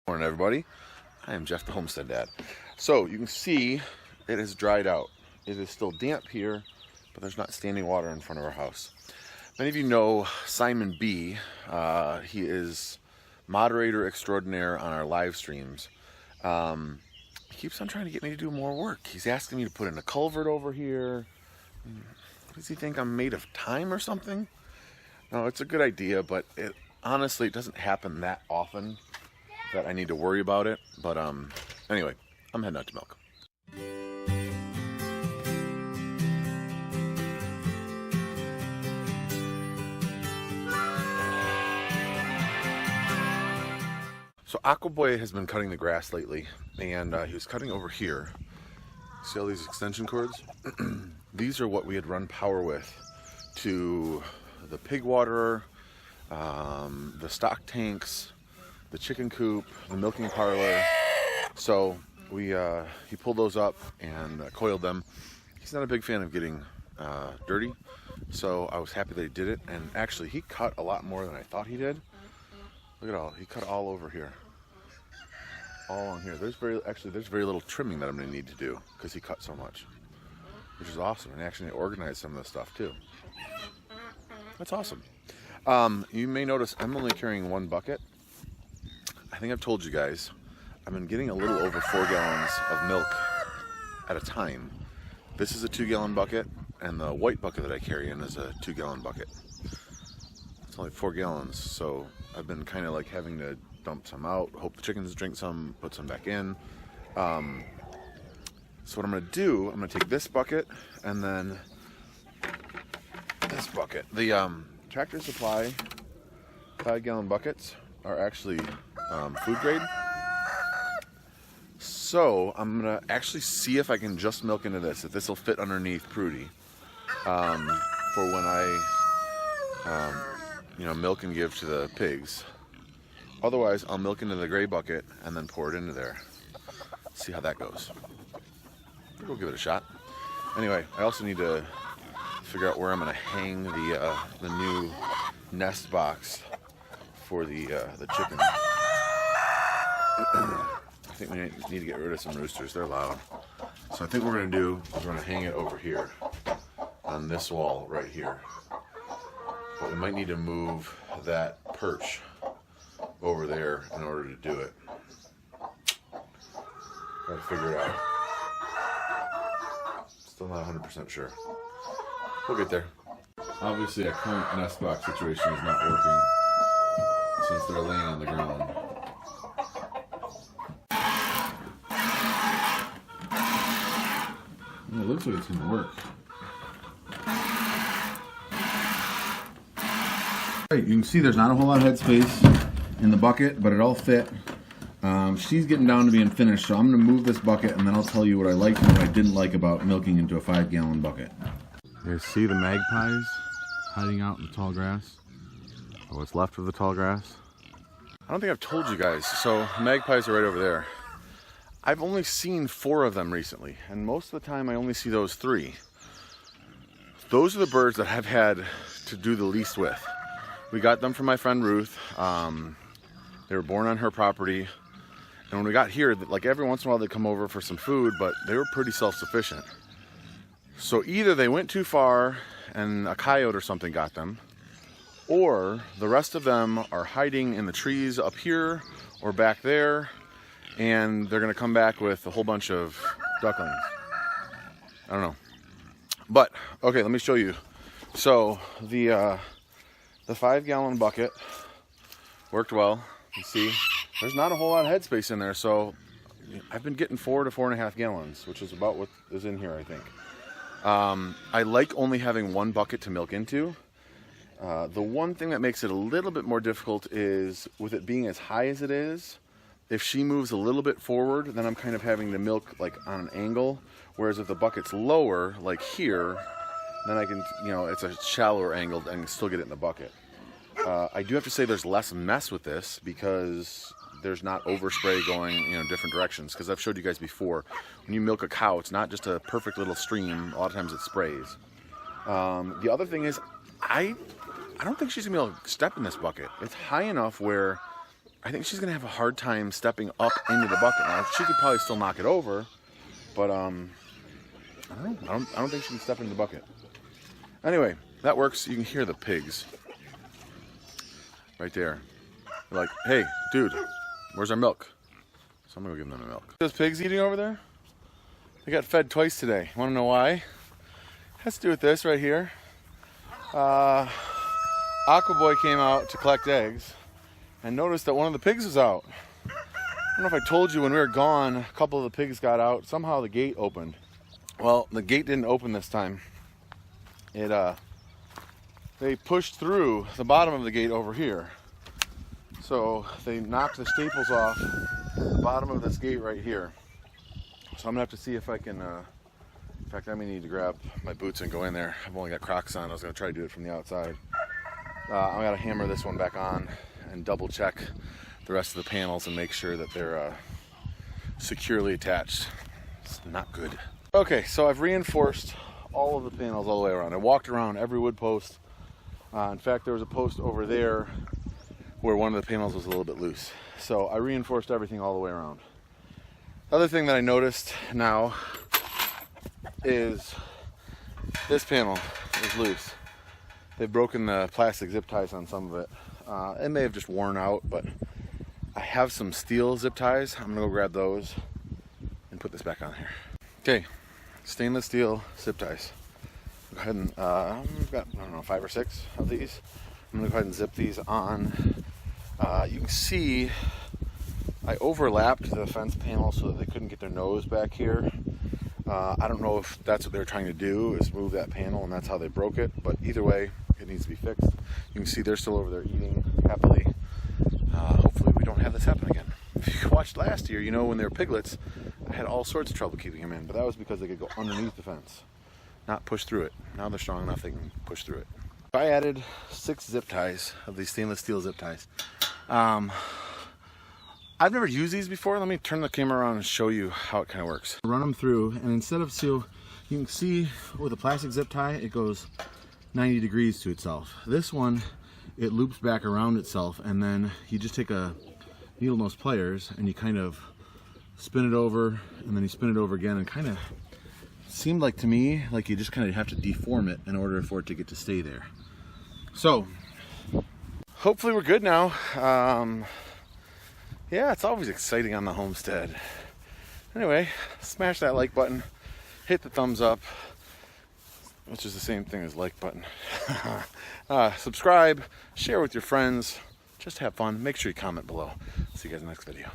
Morning everybody, I am Jeff the Homestead Dad. So you can see it has dried out. It is still damp here, but there's not standing water in front of our house. Many of you know Simon B. He is moderator extraordinaire on our live streams. He keeps on trying to get me to do more work. He's asking me to put in a culvert over here. Does he think I'm made of time or something? No, it's a good idea, but honestly, it doesn't happen that often that I need to worry about it. But anyway, I'm heading out to milk. So Aquaboy has been cutting the grass lately, and he was cutting over here. See all these extension cords? These are what we had run power with to the pig waterer, the stock tanks, the chicken coop, the milking parlor. So he pulled those up and coiled them. He's not a big fan of getting dirty, so I was happy that he did it. And actually, he cut a lot more than I thought he did. Look at all, he cut all over here. All on here. There's very little trimming that I'm going to need to do because he cut so much, which is awesome. And actually organized some of the stuff too. That's awesome. You may notice I'm only carrying one bucket. I think I've told you guys, I've been getting a little over 4 gallons of milk at a time. This is a 2-gallon bucket, and the white bucket that I carry in is a 2-gallon bucket. It's only 4 gallons, so I've been kind of like having to dump some out, hope the chickens drink some, put some back in. So what I'm going to do, I'm going to take this bucket and then this bucket. The Tractor Supply 5-gallon buckets are actually food grade. So I'm going to actually see if I can just milk into this, if this will fit underneath Prudy for when I milk and give to the pigs. Otherwise, I'll milk into the gray bucket and then pour it into there. See how that goes. We'll give it a shot. Anyway, I also need to figure out where I'm going to hang the new nest box for the chicken. I think we need to get rid of some roosters. They're loud. So I think what we're going to do is we're going to hang it over here on this wall right here. But we might need to move that perch over there in order to do it. Gotta figure it out. Still not 100% sure. We'll get there. Obviously, a current nest box situation is not working since they're laying on the ground. Well, it looks like it's gonna work. Right, you can see there's not a whole lot of headspace in the bucket, but it all fit. She's getting down to being finished, so I'm going to move this bucket and then I'll tell you what I liked and what I didn't like about milking into a 5-gallon bucket. You see the magpies hiding out in the tall grass? Or what's left of the tall grass? I don't think I've told you guys, so magpies are right over there. I've only seen 4 of them recently, and most of the time I only see those 3. Those are the birds that I've had to do the least with. We got them from my friend Ruth. They were born on her property. And when we got here, like every once in a while they'd come over for some food, but they were pretty self-sufficient. So either they went too far and a coyote or something got them, or the rest of them are hiding in the trees up here or back there, and they're gonna come back with a whole bunch of ducklings. I don't know. But, okay, let me show you. So the 5-gallon bucket worked well. You see, there's not a whole lot of headspace in there, so I've been getting 4 to 4.5 gallons, which is about what is in here, I think. I like only having 1 bucket to milk into. The one thing that makes it a little bit more difficult is, with it being as high as it is, if she moves a little bit forward, then I'm kind of having to milk like on an angle, whereas if the bucket's lower, like here, then I can, it's a shallower angle and still get it in the bucket. I do have to say there's less mess with this because there's not overspray going different directions, because I've showed you guys before, when you milk a cow, it's not just a perfect little stream. A lot of times it sprays. The other thing is, I don't think she's gonna be able to step in this bucket. It's high enough where I think she's gonna have a hard time stepping up into the bucket. Now, she could probably still knock it over, but I don't know. I don't think she can step into the bucket. Anyway, that works. You can hear the pigs right there. They're like, hey, dude, where's our milk? So I'm gonna go give them the milk. Those pigs eating over there? They got fed twice today. Wanna know why? It has to do with this right here. Aqua Boy came out to collect eggs and noticed that one of the pigs was out. I don't know if I told you, when we were gone, a couple of the pigs got out. Somehow the gate opened. Well, the gate didn't open this time. They pushed through the bottom of the gate over here. So they knocked the staples off the bottom of this gate right here. So I'm gonna have to see if I can, in fact, I may need to grab my boots and go in there. I've only got Crocs on. I was gonna try to do it from the outside. I gotta hammer this one back on and double check the rest of the panels and make sure that they're securely attached. It's not good. Okay, so I've reinforced all of the panels all the way around. I walked around every wood post. In fact, there was a post over there where one of the panels was a little bit loose. So I reinforced everything all the way around. The other thing that I noticed now is this panel is loose. They've broken the plastic zip ties on some of it. It may have just worn out, but I have some steel zip ties. I'm gonna go grab those and put this back on here. Okay, stainless steel zip ties. Go ahead and, I've got, I don't know, 5 or 6 of these. I'm gonna go ahead and zip these on. You can see I overlapped the fence panel so that they couldn't get their nose back here. I don't know if that's what they were trying to do, is move that panel, and that's how they broke it. But either way, it needs to be fixed. You can see they're still over there eating happily. Hopefully we don't have this happen again. If you watched last year, you know when they were piglets, I had all sorts of trouble keeping them in, but that was because they could go underneath the fence, not push through it. Now they're strong enough they can push through it. I added 6 zip ties of these stainless steel zip ties. I've never used these before. Let me turn the camera around and show you how it kind of works. Run them through, and instead of, so you can see with a plastic zip tie, it goes 90 degrees to itself. This one, it loops back around itself, and then you just take a needle nose pliers and you kind of spin it over, and then you spin it over again, and kind of seemed like to me like you just kind of have to deform it in order for it to get to stay there. So hopefully we're good now. Yeah, it's always exciting on the homestead. Anyway, smash that like button, hit the thumbs up, which is the same thing as like button. Subscribe, share with your friends, just have fun. Make sure you comment below. See you guys in the next video.